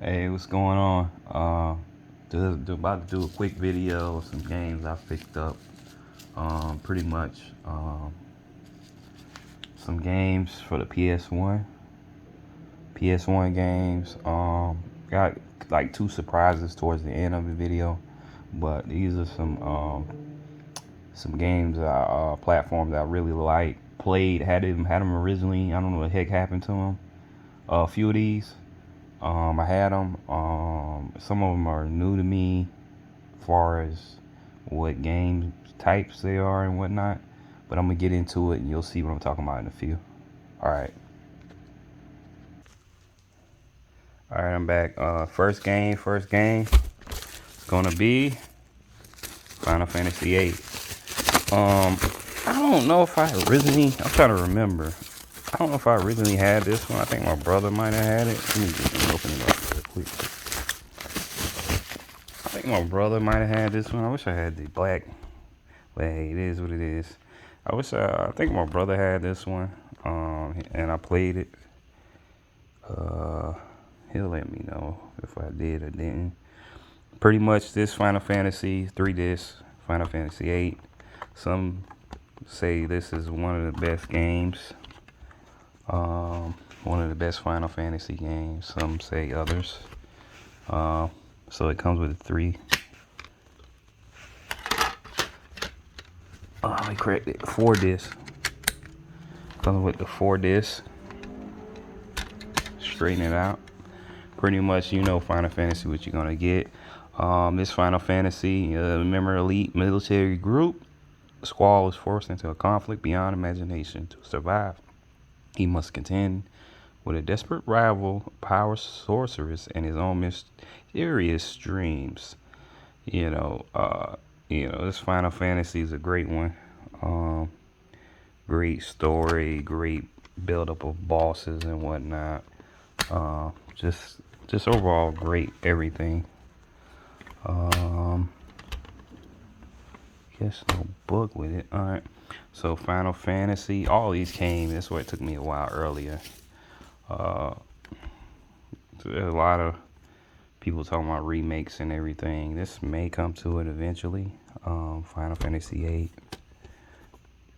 Hey, what's going on? About to do a quick video of some games I picked up. Pretty much some games for the PS1. PS1 games. Got like two surprises towards the end of the video, but these are some games, platforms I really like. Played, had them originally. I don't know what the heck happened to them. A few of these. I had them. Some of them are new to me, as far as what game types they are and whatnot. But I'm gonna get into it, and you'll see what I'm talking about in a few. All right. All right, I'm back. First game. It's gonna be Final Fantasy 8. I don't know if I originally. I'm trying to remember. I don't know if I originally had this one. I think my brother might have had it. Let me just open it up real quick. I think my brother might have had this one. I wish I had the black. But hey, it is what it is. I think my brother had this one. And I played it. He'll let me know if I did or didn't. Pretty much this Final Fantasy 3 disc, Final Fantasy 8. Some say this is one of the best games. One of the best Final Fantasy games. Some say others. So it comes with a 3. I correct it. 4 discs. Comes with the 4 discs. Straighten it out. Pretty much, you know, Final Fantasy, what you're gonna get. This Final Fantasy, member elite military group. Squall is forced into a conflict beyond imagination. To survive, he must contend with a desperate rival, power sorceress, and his own mysterious dreams. This Final Fantasy is a great one. Great story, great build-up of bosses and whatnot. Just overall great everything. Guess no book with it. All right. So Final Fantasy, all these came. That's why it took me a while earlier. There's a lot of people talking about remakes and everything. This may come to it eventually. Final Fantasy 8.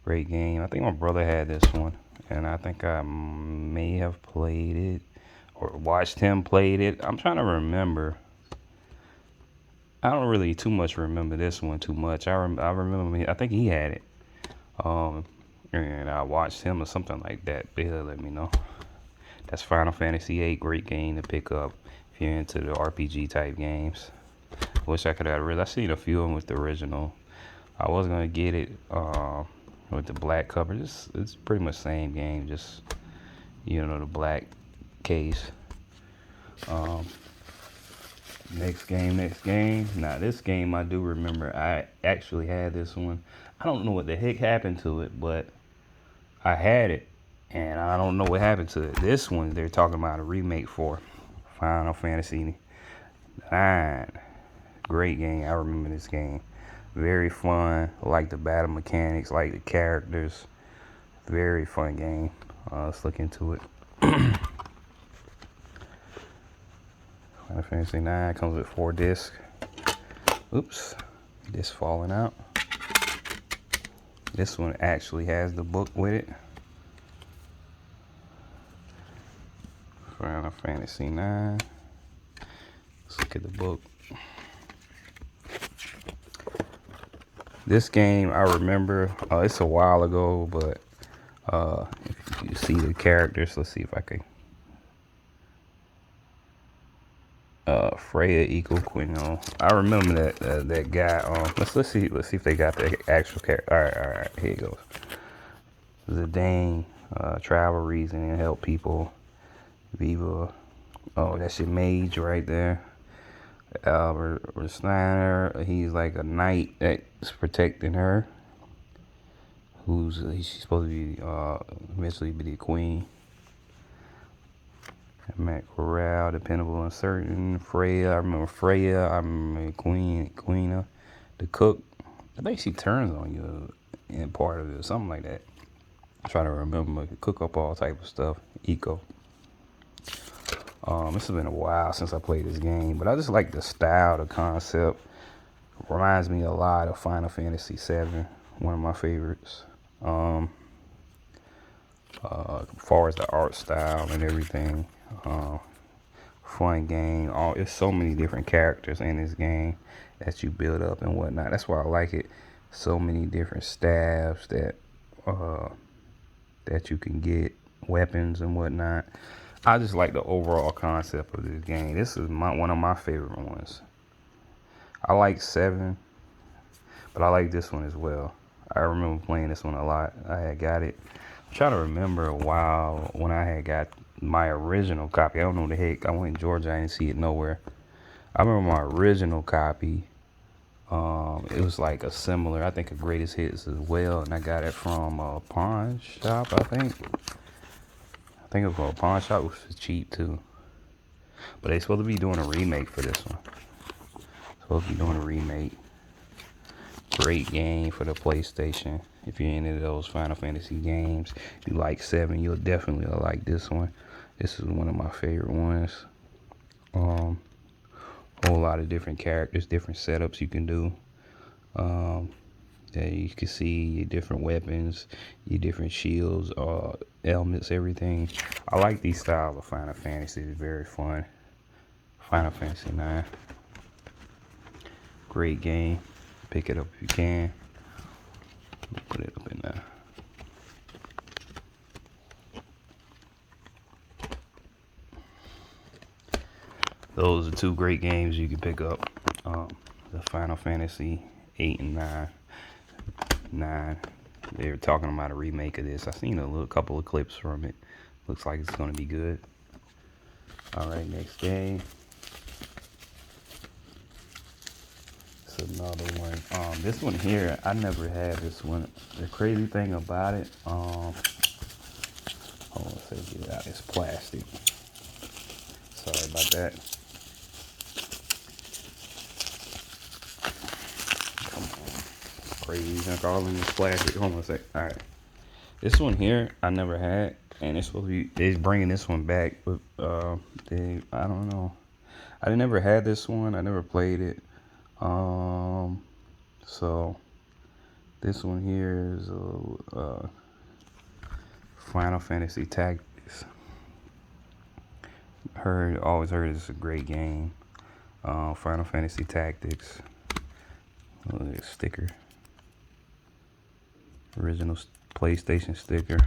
Great game. I think my brother had this one, and I think I may have played it or watched him play it. I'm trying to remember. I don't really too much remember this one too much. I remember. I think he had it. And I watched him or something like that. They'll let me know. That's Final Fantasy 8. Great game to pick up if you're into the RPG type games. Wish I could have I seen a few of them with the original. I was gonna get it with the black cover. It's pretty much the same game, just the black case. Next game. Now this game I do remember. I actually had this one. I don't know what the heck happened to it, but I had it, and I don't know what happened to it. This one they're talking about a remake for Final Fantasy 9. Great game. I remember this game. Very fun. Like the battle mechanics, like the characters. Very fun game. Let's look into it. Final Fantasy 9 comes with 4 discs. Oops. Disc falling out. This one actually has the book with it. Final Fantasy 9. Let's look at the book. This game I remember, it's a while ago, but if you see the characters, let's see if I can. Freya equal Quino. I remember that guy. Let's see if they got the actual character. All right, here it goes. Zidane, travel reason and help people. Viva. Oh, that's your mage right there. Albert Steiner, he's like a knight that's protecting her. She's supposed to be eventually be the queen. Matt Corral, dependable and certain. Freya, I remember Freya. I remember Queena, the cook. I think she turns on you in part of it, something like that. I try to remember. Cook up all type of stuff. Eco. This has been a while since I played this game, but I just like the style, the concept. Reminds me a lot of Final Fantasy VII, one of my favorites. As far as the art style and everything, fun game. It's so many different characters in this game that you build up and whatnot. That's why I like it. So many different staffs that you can get, weapons and whatnot. I just like the overall concept of this game. This is one of my favorite ones. I like 7, but I like this one as well. I remember playing this one a lot. I had got it. I'm trying to remember a while when I had got my original copy. I don't know the heck. I went in Georgia. I didn't see it nowhere. I remember my original copy. It was like a similar, I think, a greatest hits as well, and I got it from a pawn shop. I think it was from a pawn shop, which was cheap too. But they supposed to be doing a remake for this one. Supposed to be doing a remake. Great game for the PlayStation. If you're into those Final Fantasy games, you like 7, you'll definitely like this one. This is one of my favorite ones. Whole lot of different characters, different setups you can do. That you can see your different weapons, your different shields, elements, everything. I like these style of Final Fantasy. It's very fun. Final Fantasy 9. Great game. Pick it up if you can. Put it up in there. Those are 2 great games you can pick up. The Final Fantasy 8 and 9. They're talking about a remake of this. I've seen a couple of clips from it. Looks like it's going to be good. Alright, next game. It's another one. This one here, I never had this one. The crazy thing about it, hold on a second, get it out. It's plastic. Sorry about that. Come on. Crazy, all in this plastic. Hold on a second. Alright. This one here, I never had, and it's supposed to be, they're bringing this one back, but I don't know. I never had this one. I never played it. So this one here is Final Fantasy Tactics. Always heard it's a great game. Final Fantasy Tactics. Look at this sticker. Original PlayStation sticker.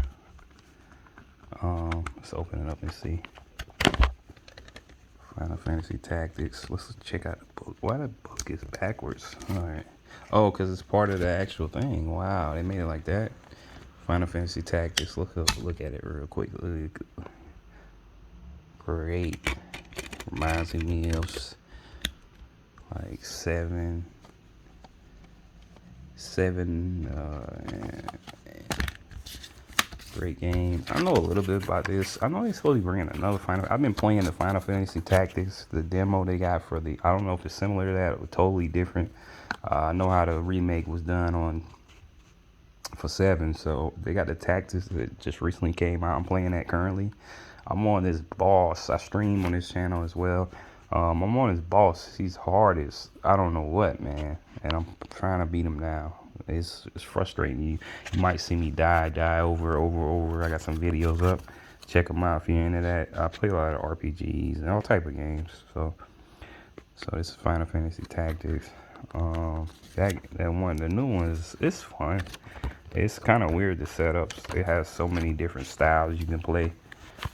Let's open it up and see. Final Fantasy Tactics. Let's check out the book. Why the book is backwards? Alright. Oh, because it's part of the actual thing. Wow, they made it like that. Final Fantasy Tactics. Look at it real quick. Great. Reminds me of like 7. Great game. I know a little bit about this. I know they're supposed to be bringing another Final. I've been playing the Final Fantasy Tactics, the demo they got for the. I don't know if it's similar to that or totally different. I know how the remake was done for 7, so they got the Tactics that just recently came out. I'm playing that currently. I'm on this boss. I stream on this channel as well. I'm on this boss. He's hard as I don't know what, man, and I'm trying to beat him now. It's frustrating. You might see me die over. I got some videos up. Check them out if you're into that. I play a lot of RPGs and all type of games. So this is Final Fantasy Tactics. That one, the new one it's fun. It's kind of weird, the setups. It has so many different styles you can play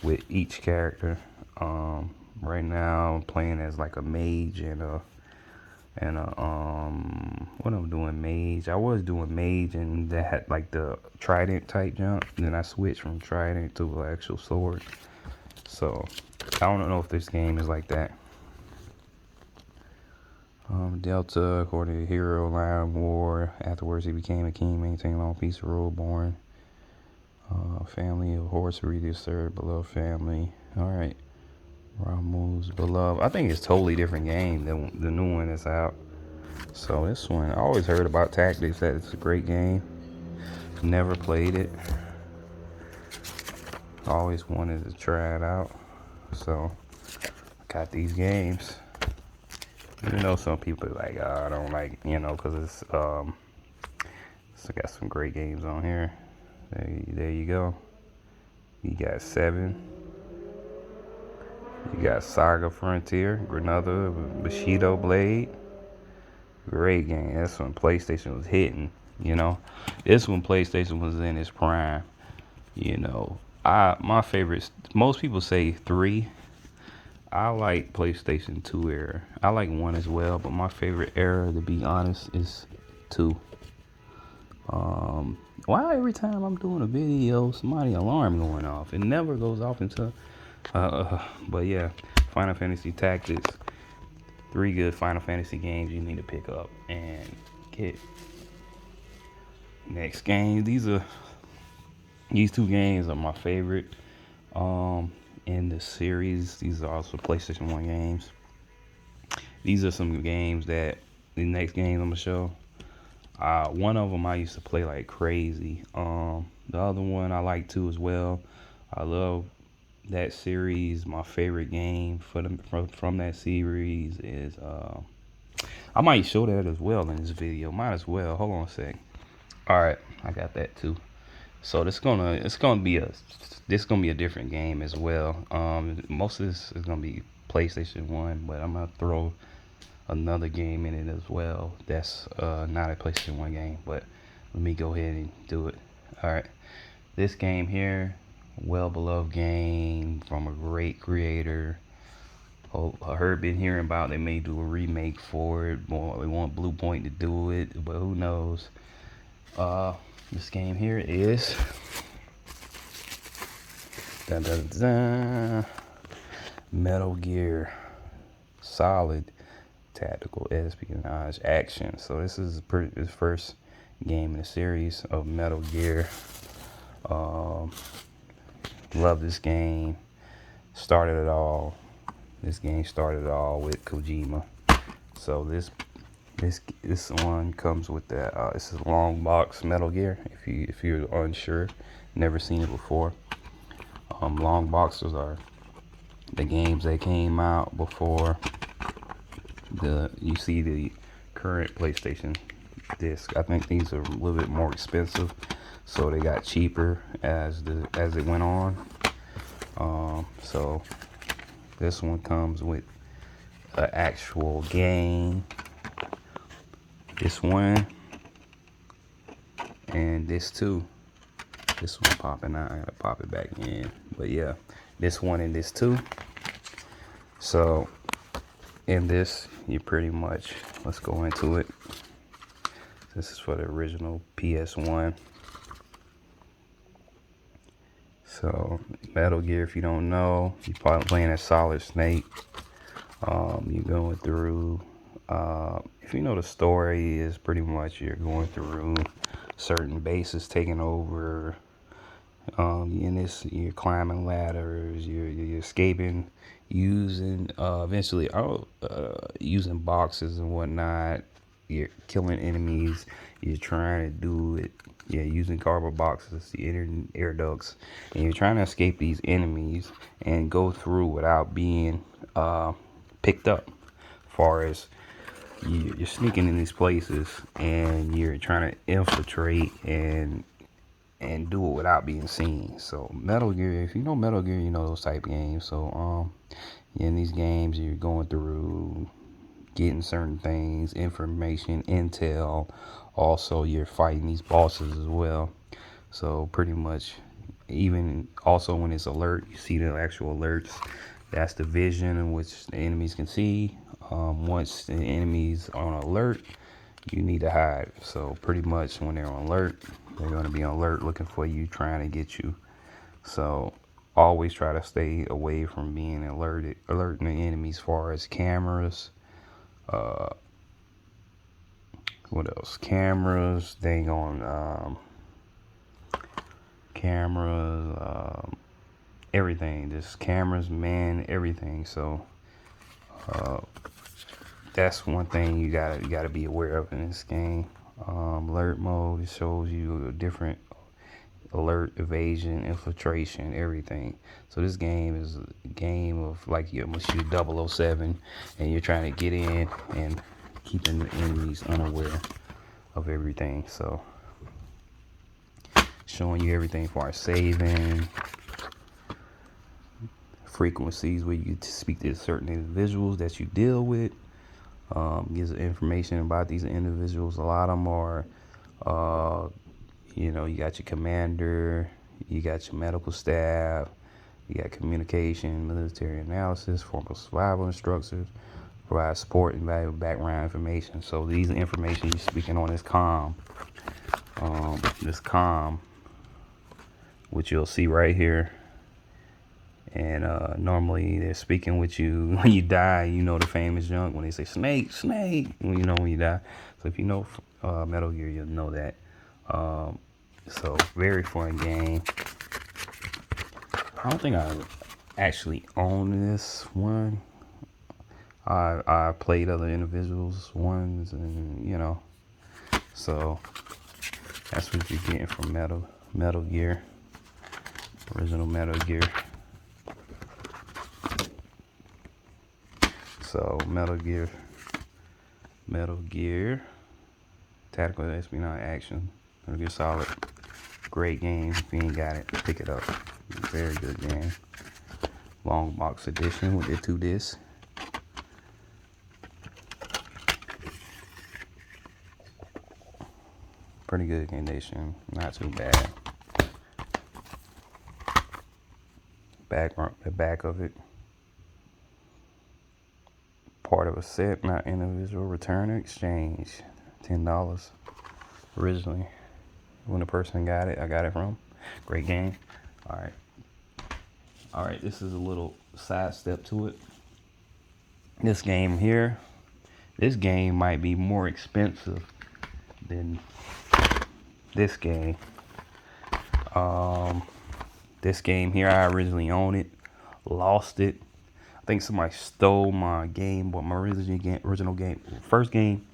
with each character. Right now I'm playing as like a mage and what I'm doing, mage. I was doing mage and that had like the trident type jump. Then I switched from trident to an actual sword. So I don't know if this game is like that. Delta, according to Hero Line War. Afterwards, he became a king, maintained long peace, rule, born. Family of horse readers, third beloved family. All right. Ramu's beloved. I think it's a totally different game than the new one that's out. So this one, I always heard about Tactics, that it's a great game. Never played it. Always wanted to try it out. So got these games. You know, some people are like, oh, I don't like, you know, because it's so got some great games on here. There you go. You got 7. You got Saga Frontier, Granada, Bushido Blade. Great game. That's when PlayStation was hitting. You know, this when PlayStation was in its prime. You know, my favorites. Most people say 3. I like PlayStation 2 era. I like 1 as well, but my favorite era, to be honest, is 2. Why every time I'm doing a video, somebody alarm going off? It never goes off until. But yeah, Final Fantasy Tactics. 3 good Final Fantasy games you need to pick up and get. Next game. These 2 games are my favorite. In the series. These are also PlayStation 1 games. These are some games that the next games I'm gonna show. One of them I used to play like crazy. The other one I like too as well. I love that series. My favorite game from that series is I might show that as well in this video. Might as well. Hold on a sec. All right, I got that too. So it's gonna be a different game as well. Most of this is gonna be PlayStation 1, but I'm gonna throw another game in it as well. That's not a PlayStation 1 game, but let me go ahead and do it. All right, this game here, well beloved game from a great creator. Oh, I heard been hearing about they may do a remake for it. Boy, they want Blue Point to do it, but who knows? This game here is dun, dun, dun, Metal Gear Solid Tactical Espionage Action. So this is the first game in the series of Metal Gear. Love this game. Started it all. This game started it all with Kojima. So this one comes with that. This is a long box Metal Gear. If you're unsure, never seen it before. Long boxes are the games that came out before you see the current PlayStation disc. I think these are a little bit more expensive, so they got cheaper as it went on. So this one comes with an actual game. This one and this too. This one popping out. I gotta pop it back in. But yeah, this one and this too. So in this, you pretty much, let's go into it. This is for the original PS1. So Metal Gear, if you don't know, you're probably playing as Solid Snake. You're going through. If you know the story, is pretty much you're going through certain bases taking over. In this, you're climbing ladders, you're escaping, using eventually using boxes and whatnot. You're killing enemies. You're trying to do it. Yeah, using cardboard boxes, the air ducts, and you're trying to escape these enemies and go through without being picked up. As far as you're sneaking in these places and you're trying to infiltrate and do it without being seen. So Metal Gear, if you know Metal Gear, you know those type of games. So in these games, you're going through getting certain things, information, intel. Also, you're fighting these bosses as well. So pretty much, even also when it's alert, you see the actual alerts. That's the vision in which the enemies can see. Once the enemies are on alert, you need to hide. So pretty much when they're on alert, they're going to be on alert looking for you, trying to get you. So always try to stay away from being alerting the enemies. As far as cameras, what else? Cameras. Dang on cameras. Everything. Just cameras, man. Everything. So that's one thing you gotta be aware of in this game. Alert mode. It shows you a different alert, evasion, infiltration, everything. So this game is a game of like you must shoot 007 and you're trying to get in and keeping the enemies unaware of everything. So showing you everything for our saving, frequencies where you speak to certain individuals that you deal with. Gives information about these individuals. A lot of them are, you got your commander, you got your medical staff, you got communication, military analysis, formal survival instructors, provide support and valuable background information. So these information you're speaking on is comm. This comm, which you'll see right here. And normally they're speaking with you when you die. You know the famous junk when they say snake, snake. When you die. So if you know Metal Gear, you'll know that. So very fun game. I don't think I actually own this one. I played other individuals ones, and so that's what you're getting from Metal Gear, original Metal Gear. So Metal Gear, tactical espionage action. Metal Gear Solid, great game. If you ain't got it, pick it up. Very good game. Long box edition with the 2 discs. Pretty good condition, not too bad. The back of it. Part of a set, not individual. Return or exchange. $10 originally when the person got it. I got it from. Great game. All right, this is a little side step to it. This game here, this game might be more expensive than this game. This game here, I originally owned it, lost it. I think somebody stole my Game Boy, my original game. First game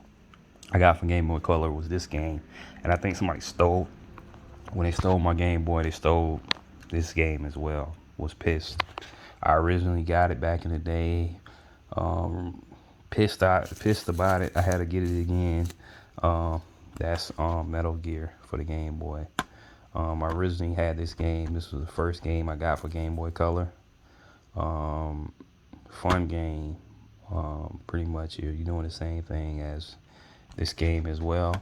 I got from Game Boy Color was this game, and I think somebody stole. When they stole my Game Boy, they stole this game as well. Was pissed. I originally got it back in the day. Pissed about it. I had to get it again. That's Metal Gear for the Game Boy. I originally had this game. This was the first game I got for Game Boy Color. Fun game. Pretty much you're doing the same thing as this game as well.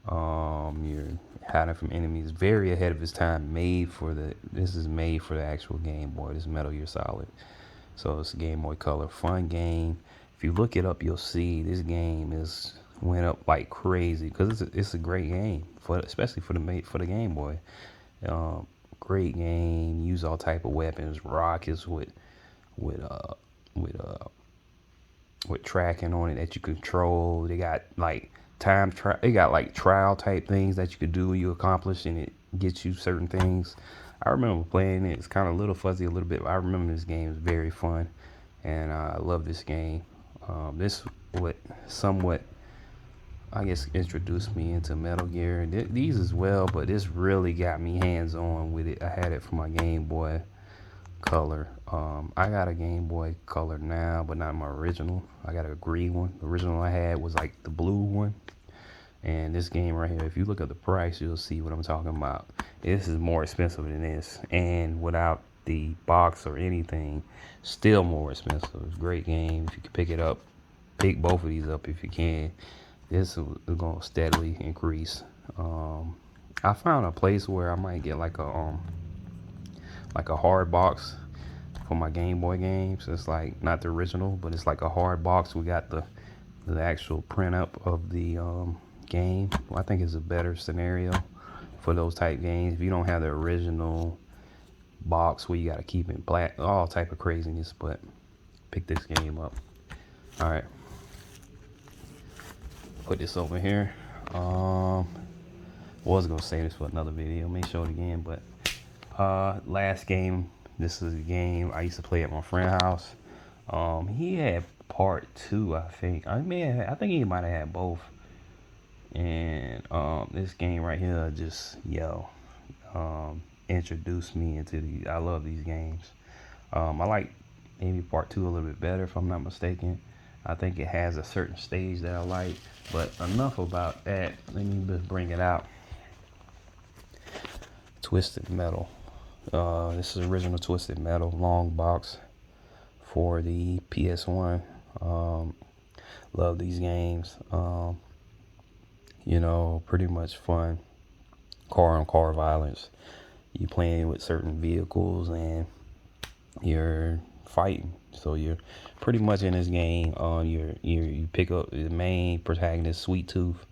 You're hiding from enemies. Very ahead of its time. This is made for the actual Game Boy. This is Metal Gear Solid. So it's a Game Boy Color. Fun game. If you look it up, you'll see this game went up like crazy because it's a great game especially for the Game Boy. Great game. Use all type of weapons. Rockets with tracking on it that you control. They got like they got like trial type things that you could do. You accomplish and it gets you certain things. I remember playing it. It's kind of a little fuzzy a little bit, but I remember this game is very fun, and I love this game. This would somewhat, I guess, introduced me into Metal Gear. These as well, but this really got me hands on with it. I had it for my Game Boy Color. I got a Game Boy Color now, but not my original. I got a green one. The original I had was like the blue one. And this game right here, if you look at the price, you'll see what I'm talking about. This is more expensive than this, and without the box or anything, still more expensive. It's a great game. If you can pick it up, pick both of these up if you can. This is going to steadily increase. I found a place where I might get like a hard box for my Game Boy games. It's like not the original, but it's like a hard box. We got the actual print up of the game. I think it's a better scenario for those type games. If you don't have the original box where you got to keep it black, all type of craziness, but pick this game up. All right, put this over here. Was gonna save this for another video, may show it again, but last game, this is a game I used to play at my friend's house. He had part 2, I think. I think he might have had both. And this game right here, just introduced me into these. I love these games. I like maybe part two a little bit better, if I'm not mistaken. I think it has a certain stage that I like. But enough about that. Let me just bring it out. Twisted Metal. This is original Twisted Metal long box for the PS1. Love these games. Pretty much fun. Car on car violence. You playing with certain vehicles and you're fighting. So you're pretty much in this game. You pick up the main protagonist, Sweet Tooth.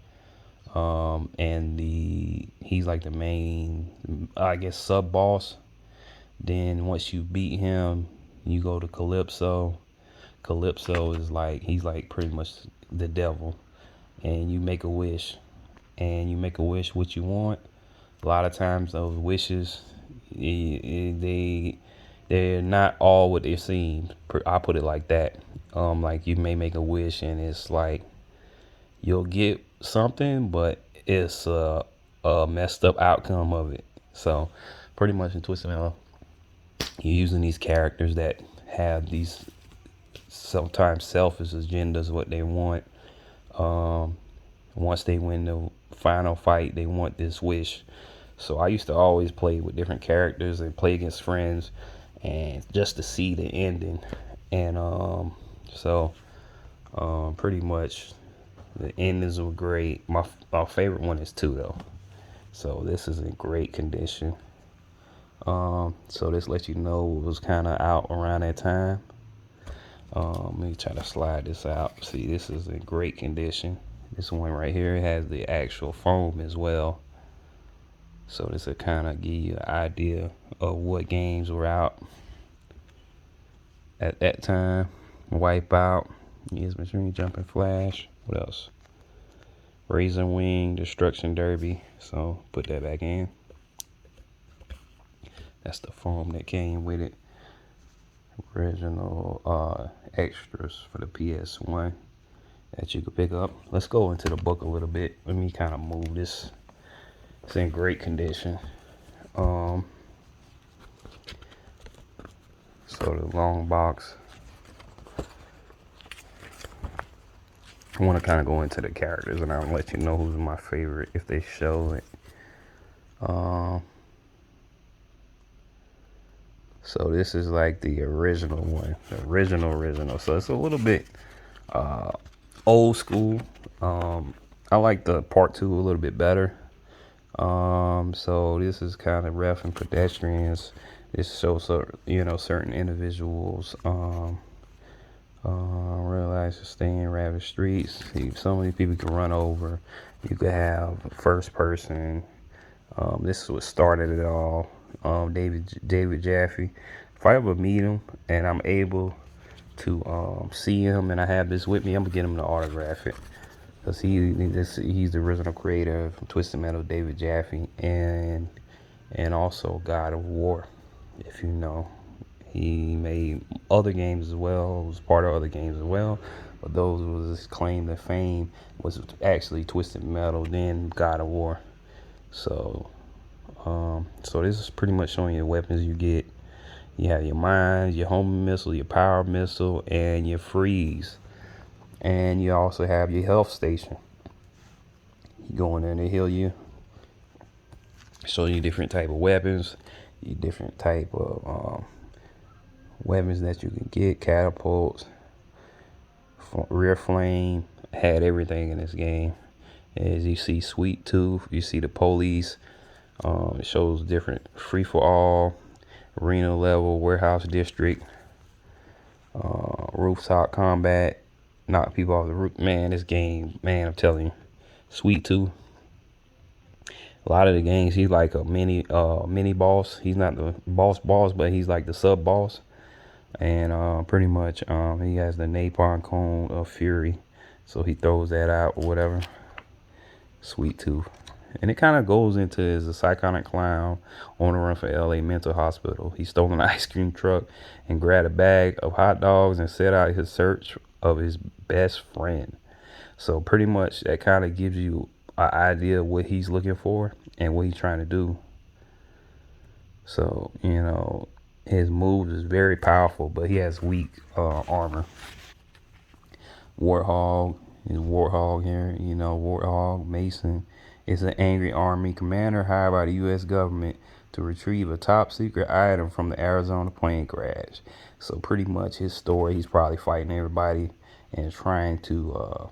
And he's like the main, I guess, sub boss. Then once you beat him, you go to Calypso. Calypso is like, he's like pretty much the devil. And you make a wish. And you make a wish what you want. A lot of times those wishes, they're not all what they seem. I put it like that. Like you may make a wish and it's like you'll get something, but it's a messed up outcome of it. So pretty much in Twisted Metal, you're using these characters that have these sometimes selfish agendas, what they want. Once they win the final fight, they want this wish. So I used to always play with different characters and play against friends, and just to see the ending. And pretty much the endings were great. My favorite one is 2 though. So this is in great condition. So this lets you know it was kind of out around that time. Let me try to slide this out. See, this is in great condition. This one right here has the actual foam as well. So this will kind of give you an idea of what games were out at that time. Wipeout, Yes Machine, Jumping Flash. What else? Razor Wing, Destruction Derby. So put that back in. That's the foam that came with it. Original extras for the PS1 that you could pick up. Let's go into the book a little bit. Let me kind of move this. It's in great condition. So the long box. I want to kind of go into the characters and I'll let you know who's my favorite if they show it. So this is like the original one, the original. So it's a little bit old school. I like the part 2 a little bit better. So this is kind of rough and pedestrians. This shows certain individuals realize to stay in ravaged streets. See, so many people can run over. You could have first person. This is what started it all. David Jaffe. If I ever meet him and I'm able to see him and I have this with me, I'm gonna get him to autograph it. Because he's the original creator of Twisted Metal, David Jaffe, and also God of War, if you know. He made other games as well, was part of other games as well, but those was his claim to fame was actually Twisted Metal, then God of War. So this is pretty much showing you the weapons you get. You have your mines, your homing missile, your power missile, and your freeze. And you also have your health station. You go in there and they heal you. Show you different type of weapons, you different type of weapons that you can get, catapults, rear flame. Had everything in this game. As you see, Sweet Tooth, you see the police. It shows different free for all, arena level, warehouse district, rooftop combat, knock people off the roof. Man, this game, man, I'm telling you, Sweet Tooth. A lot of the games, he's like a mini boss. He's not the boss, but he's like the sub boss. And pretty much he has the napalm cone of fury, so he throws that out or whatever. Sweet Tooth. And it kind of goes into as a psychotic clown on the run for LA mental hospital. He stole an ice cream truck and grabbed a bag of hot dogs and set out his search of his best friend. So pretty much that kind of gives you an idea of what he's looking for and what he's trying to do. So, his moves is very powerful, but he has weak armor. Warthog is Warthog here. Warthog Mason is an angry army commander hired by the U.S. government to retrieve a top secret item from the Arizona plane crash. So pretty much his story, he's probably fighting everybody and trying to,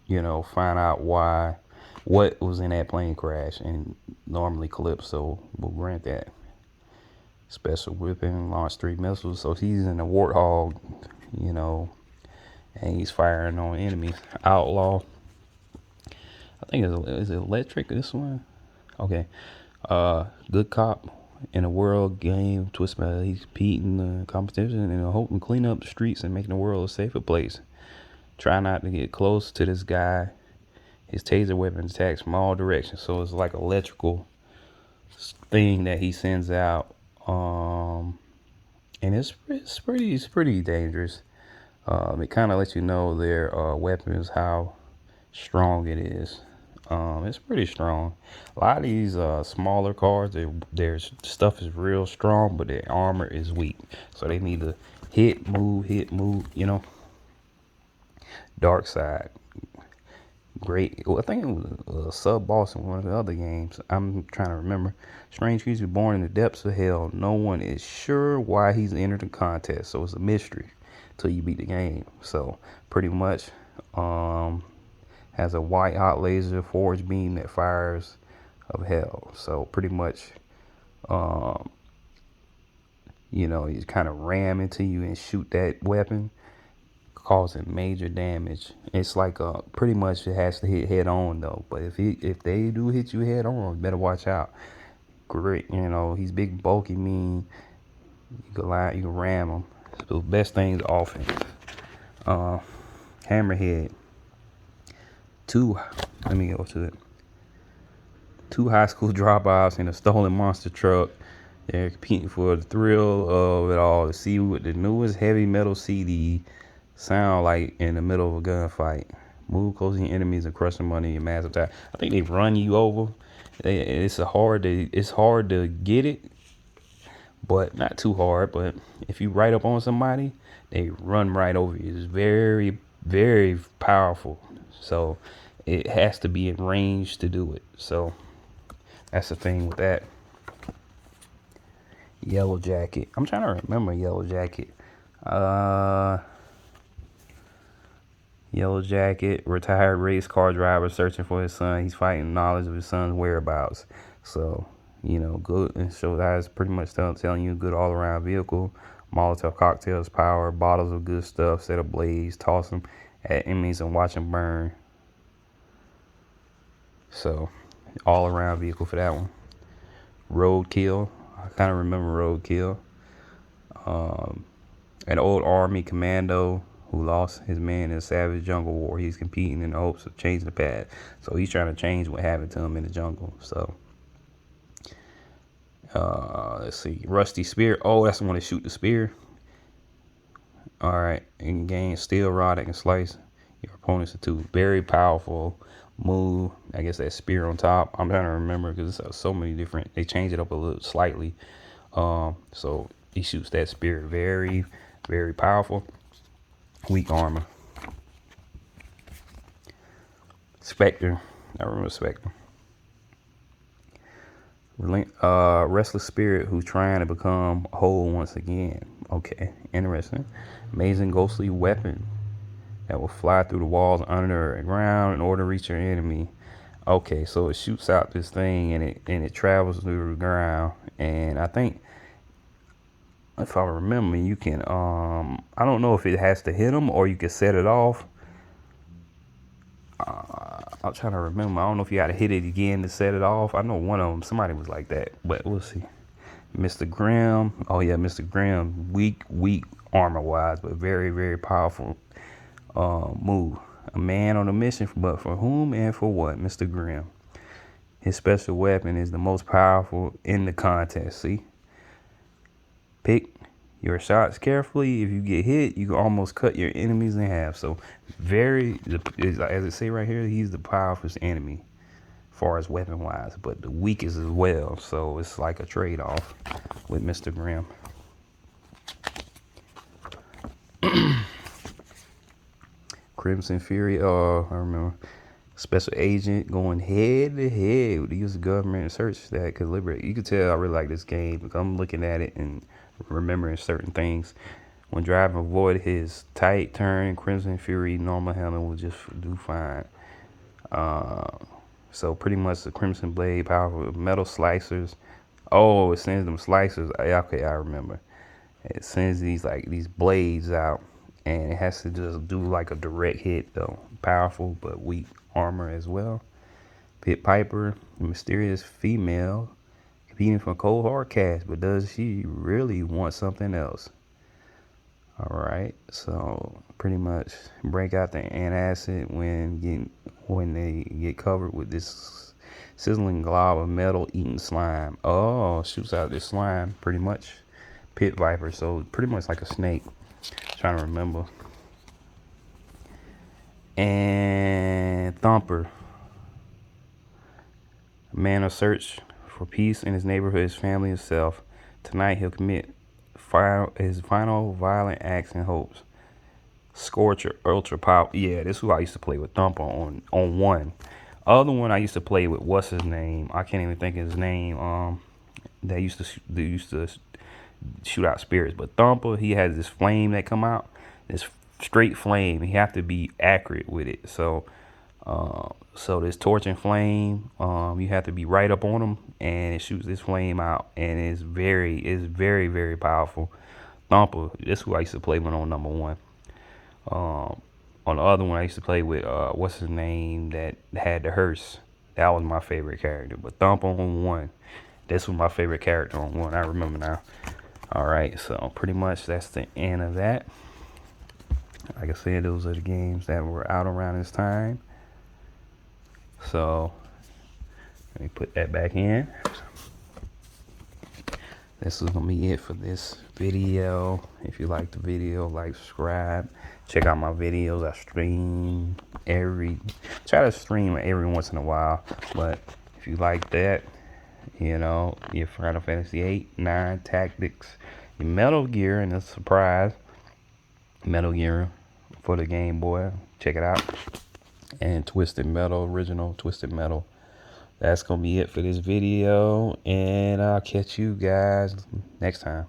find out what was in that plane crash. And normally Calypso will grant that. Special weapon, launch 3 missiles. So he's in a Warthog, and he's firing on enemies. Outlaw, I think is it electric, this one? Okay. Good cop in a world game twist. He's competing the competition and hoping to clean up the streets and making the world a safer place. Try not to get close to this guy. His taser weapon attacks from all directions, so it's like electrical thing that he sends out. And it's pretty dangerous. It kind of lets you know their weapons, how strong it is. It's pretty strong. A lot of these smaller cards, their stuff is real strong, but their armor is weak. So they need to hit, move. Dark Side, great. Well, I think it was a sub boss in one of the other games. I'm trying to remember. Strange creature born in the depths of hell. No one is sure why he's entered the contest, so it's a mystery till you beat the game. So pretty much, has a white hot laser forge beam that fires of hell. So pretty much, you kind of ram into you and shoot that weapon, causing major damage. It's like pretty much it has to hit head on though. But if they do hit you head on, you better watch out. Great, he's big, bulky, mean. You can ram him. So the best thing is offense. Hammerhead. Let me go to it. 2 high school dropouts in a stolen monster truck. They're competing for the thrill of it all to see what the newest heavy metal CD sound like in the middle of a gunfight. Move close to your enemies and crush them under your massive attack. I think they run you over. It's hard to get it, but not too hard. But if you right up on somebody, they run right over you. It's very, very powerful. So it has to be in range to do it. So that's the thing with that. Yellow Jacket. I'm trying to remember Yellow Jacket. Yellow Jacket, retired race car driver searching for his son. He's fighting knowledge of his son's whereabouts. So, good. And so that's pretty much telling you good all around vehicle. Molotov cocktails, power, bottles of good stuff, set ablaze, toss them at enemies and watch them burn. So, all around vehicle for that one. Roadkill. I kind of remember Roadkill. An old army commando who lost his man in a savage jungle war. He's competing in the hopes of changing the past. So he's trying to change what happened to him in the jungle. So, let's see. Rusty Spear. Oh, that's the one that shoot the spear. All right. And gain steel rod that can slice your opponents in two. Very powerful move. I guess that spear on top. I'm trying to remember because it's so many different. They change it up a little slightly. So he shoots that spear. Very, very powerful. Weak armor. Spectre. I remember Spectre. Restless spirit who's trying to become whole once again. Okay, interesting. Amazing ghostly weapon that will fly through the walls under the ground in order to reach your enemy. Okay, so it shoots out this thing and it travels through the ground. And I think, if I remember, you can I don't know if it has to hit them or you can set it off. I'm trying to remember. I don't know if you got to hit it again to set it off. I know one of them, somebody was like that, but we'll see. Mr. Grimm. Oh yeah, Mr. Grimm. Weak armor wise, but very, very powerful move. A man on a mission, but for whom and for what? Mr. Grimm. His special weapon is the most powerful in the contest. See? Pick your shots carefully. If you get hit, you can almost cut your enemies in half. So as it say right here, he's the powerful enemy far as weapon wise, but the weakest as well. So it's like a trade off with Mr. Grimm. Crimson Fury, I remember special agent going head to head with the U.S. government search that could liberate. You could tell I really like this game because I'm looking at it and remembering certain things. When driving, avoid his tight turn. Crimson Fury normal helmet will just do fine. So pretty much the Crimson Blade, powerful metal slicers. Oh, it sends them slicers. Okay, I remember. It sends these blades out, and it has to just do like a direct hit though. Powerful but weak armor as well. Pit Piper, mysterious female, competing for cold hard cash, but does she really want something else? All right, so pretty much break out the antacid when they get covered with this sizzling glob of metal eating slime. Oh, shoots out this slime pretty much. Pit Viper, so pretty much like a snake. Trying to remember. And Thumper, a man of search for peace in his neighborhood, his family, himself. Tonight he'll commit his final violent acts and hopes. Scorcher, ultra power. Yeah, this is who I used to play with. Thumper on one. Other one I used to play with. What's his name? I can't even think of his name. They used to shoot out spirits. But Thumper, he has this flame that come out. This straight flame. You have to be accurate with it. So this torch and flame, you have to be right up on them, and it shoots this flame out, and it's very, very powerful. Thumper, this is who I used to play with on number one. On the other one, I used to play with what's his name that had the hearse. That was my favorite character. But Thumper on one, this was my favorite character on one. I remember now. All right, so pretty much that's the end of that. Like I said, those are the games that were out around this time. So let me put that back in. This is gonna be it for this video. If you like the video, like, subscribe, check out my videos. I try to stream every once in a while, but if you like that, your Final Fantasy 8, 9 Tactics, your Metal Gear, and the Surprise Metal Gear for the Game Boy, check it out. And Twisted Metal, original Twisted Metal. That's gonna be it for this video, and I'll catch you guys next time.